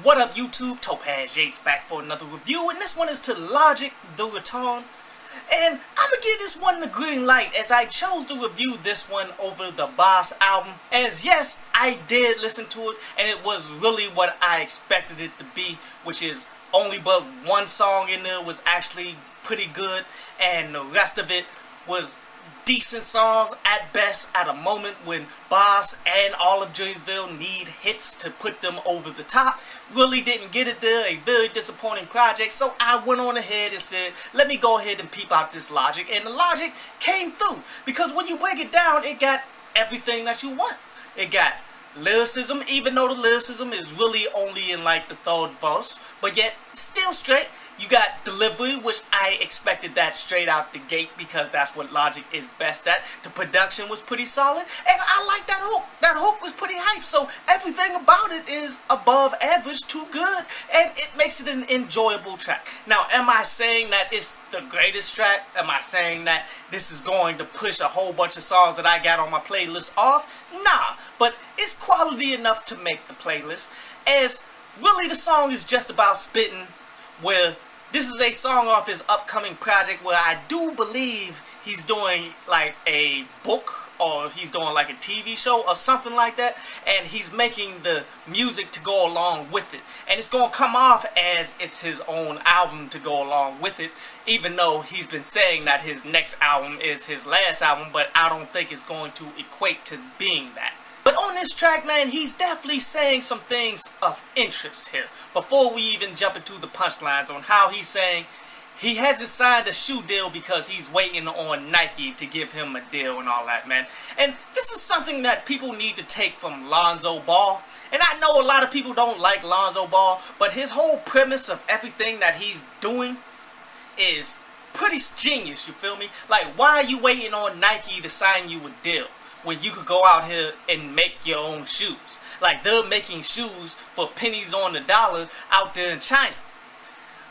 What up YouTube, Topaz Yates back for another review, and this one is to Logic the Return. And I'm gonna give this one the green light as I chose to review this one over the Boss album. As yes, I did listen to it and it was really what I expected it to be, which is only but one song in there was actually pretty good and the rest of it was decent songs at best at a moment when Boss and all of Dreamsville need hits to put them over the top. Really didn't get it there, a very disappointing project, so I went on ahead and said, let me go ahead and peep out this Logic, and the Logic came through, because when you break it down, it got everything that you want. It got lyricism, even though the lyricism is really only in like the third verse, but yet still straight. You got delivery, which I expected that straight out the gate because that's what Logic is best at. The production was pretty solid, and I like that hook. That hook was pretty hype, so everything about it is above average to good, and it makes it an enjoyable track. Now, am I saying that it's the greatest track? Am I saying that this is going to push a whole bunch of songs that I got on my playlist off? Nah, but it's quality enough to make the playlist, as really the song is just about spitting, where this is a song off his upcoming project where I do believe he's doing like a book or he's doing like a TV show or something like that, and he's making the music to go along with it, and it's gonna come off as it's his own album to go along with it, even though he's been saying that his next album is his last album, but I don't think it's going to equate to being that. But on this track, man, he's definitely saying some things of interest here. Before we even jump into the punchlines on how he's saying he hasn't signed a shoe deal because he's waiting on Nike to give him a deal and all that, man. And this is something that people need to take from Lonzo Ball. And I know a lot of people don't like Lonzo Ball, but his whole premise of everything that he's doing is pretty genius, you feel me? Like, why are you waiting on Nike to sign you a deal when you could go out here and make your own shoes? Like, they're making shoes for pennies on the dollar out there in China.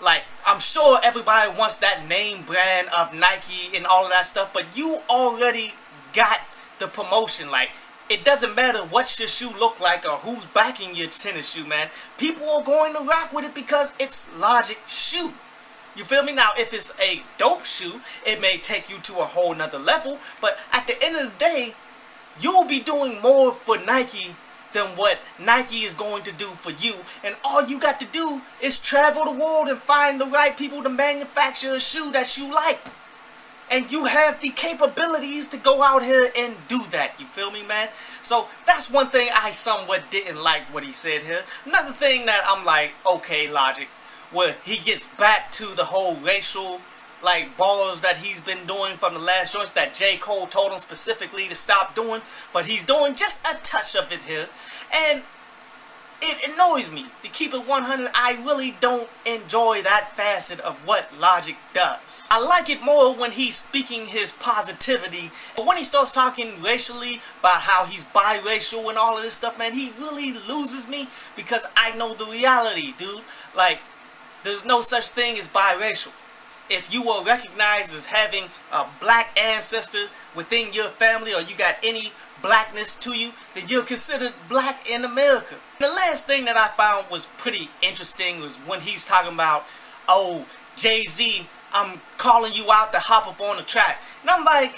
Like, I'm sure everybody wants that name brand of Nike and all of that stuff, but you already got the promotion. Like, it doesn't matter what your shoe look like or who's backing your tennis shoe, man. People are going to rock with it because it's Logic shoe. You feel me? Now, if it's a dope shoe, it may take you to a whole nother level, but at the end of the day, you'll be doing more for Nike than what Nike is going to do for you. And all you got to do is travel the world and find the right people to manufacture a shoe that you like. And you have the capabilities to go out here and do that. You feel me, man? So that's one thing I somewhat didn't like what he said here. Another thing that I'm like, okay, Logic, where he gets back to the whole racial like bars that he's been doing from the last joints that J. Cole told him specifically to stop doing, but he's doing just a touch of it here, and it annoys me. To keep it 100, I really don't enjoy that facet of what Logic does. I like it more when he's speaking his positivity, but when he starts talking racially about how he's biracial and all of this stuff, man, he really loses me, because I know the reality, dude. Like, there's no such thing as biracial. If you were recognized as having a black ancestor within your family, or you got any blackness to you, then you're considered black in America. And the last thing that I found was pretty interesting was when he's talking about, oh, Jay-Z, I'm calling you out to hop up on the track. And I'm like,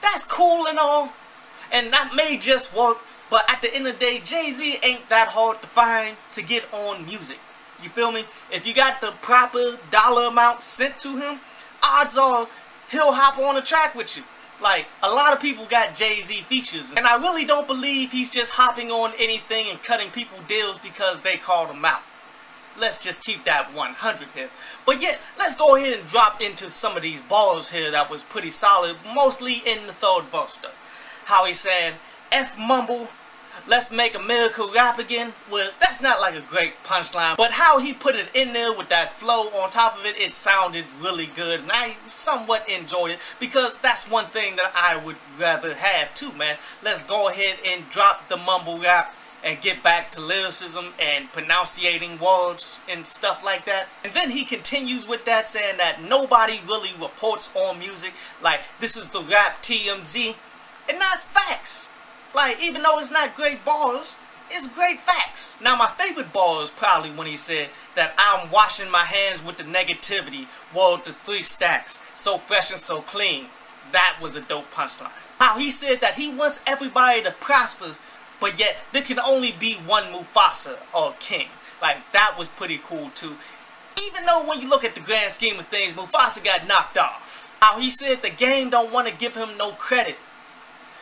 that's cool and all, and that may just work, but at the end of the day, Jay-Z ain't that hard to find to get on music. You feel me? If you got the proper dollar amount sent to him, odds are he'll hop on a track with you. Like, a lot of people got Jay-Z features, and I really don't believe he's just hopping on anything and cutting people deals because they called him out. Let's just keep that 100 here. But yet, let's go ahead and drop into some of these bars here that was pretty solid, mostly in the third verse though. How he's saying, F mumble, let's make America rap again. Well, that's not like a great punchline, but how he put it in there with that flow on top of it, it sounded really good, and I somewhat enjoyed it, because that's one thing that I would rather have too, man. Let's go ahead and drop the mumble rap and get back to lyricism and pronunciating words and stuff like that. And then he continues with that, saying that nobody really reports on music, like this is the rap TMZ, and that's facts. Like, even though it's not great bars, it's great facts. Now my favorite bar is probably when he said that I'm washing my hands with the negativity, world to 3 stacks, so fresh and so clean. That was a dope punchline. How he said that he wants everybody to prosper, but yet there can only be one Mufasa or king. Like, that was pretty cool too. Even though when you look at the grand scheme of things, Mufasa got knocked off. How he said the game don't want to give him no credit,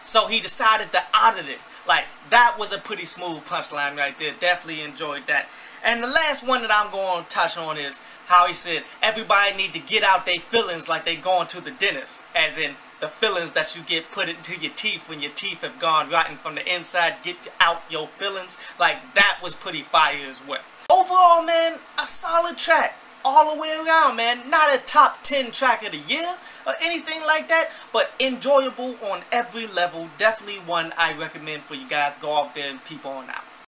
so he decided to audit it. Like, that was a pretty smooth punchline right there. Definitely enjoyed that. And the last one that I'm going to touch on is how he said everybody need to get out their feelings like they going to the dentist. As in, the feelings that you get put into your teeth when your teeth have gone rotten from the inside. Get out your feelings. Like, that was pretty fire as well. Overall, man, a solid track. All the way around, man. Not a top 10 track of the year or anything like that, but enjoyable on every level. Definitely one I recommend for you guys. Go out there and peep on out.